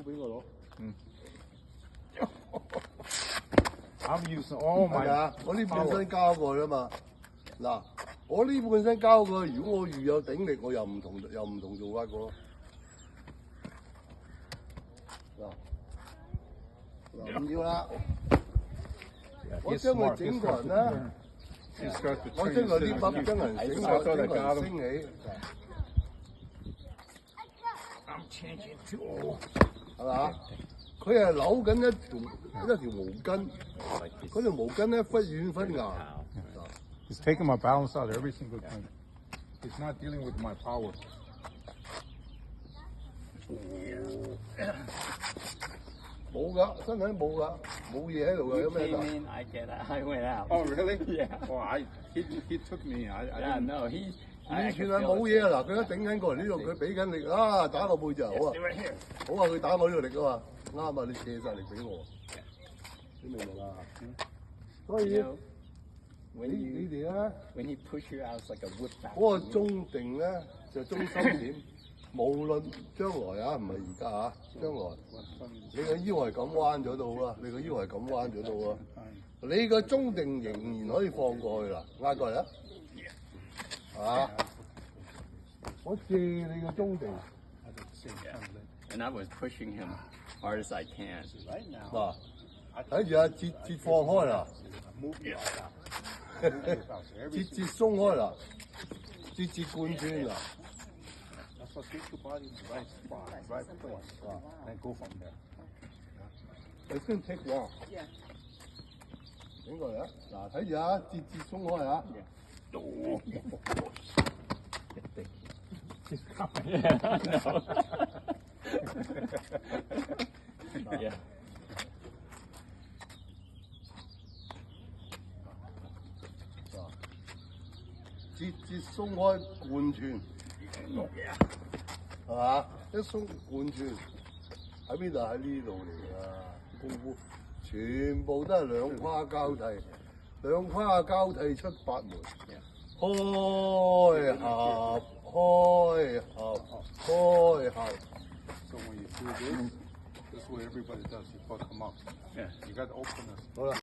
俾我攞。I'm using all my。係啊，我呢半身交過啦嘛。嗱，我呢半身交過，如果我預有頂力，我又唔同做法個。嗱，唔要啦。我將佢整個人啦。我將佢啲筆將人整個升起。係嘛？佢係扭緊一條毛巾，嗰條毛巾咧忽軟忽硬。He's taking my balance out every single time. He's not dealing with my power. 冇㗎，身體冇㗎，冇嘢喺度㗎，有咩㗎 I went out. Oh, really? Yeah. Oh, he took me. Yeah, no, he. 完全係冇嘢啊！嗱，佢一頂緊過嚟呢度，佢俾緊力啊，打個背就好啊，好啊，佢打我呢度力啊嘛，啱啊，你借晒力俾我，你明唔明啊？所以你哋咧， when he push you out, it's like a whip back. 嗰個中定咧就中心點，無論將來啊，唔係而家啊，將來你個腰係咁彎咗到啦，你個腰係咁彎咗到啊，你個中定仍然可以放過去啦，壓過嚟啊！啊！我借你個中地。And I was pushing him hard as I can. 嗱，睇住啊，節放開啦，節鬆開啦，節貫穿啦。And go from there. It's gonna take long. 整過嚟啊！嗱，睇住啊，節鬆開啊！He's coming. Yeah, I know. Yeah. 節鬆開貫穿，係嘛？一鬆貫穿喺邊度？喺呢度嚟㗎，功夫全部都係兩胯交替，兩胯交替出八門，開合。開合，開合。 So when you do this, this is what everybody does. You fuck them up. Yeah. You got to open this. 好啦。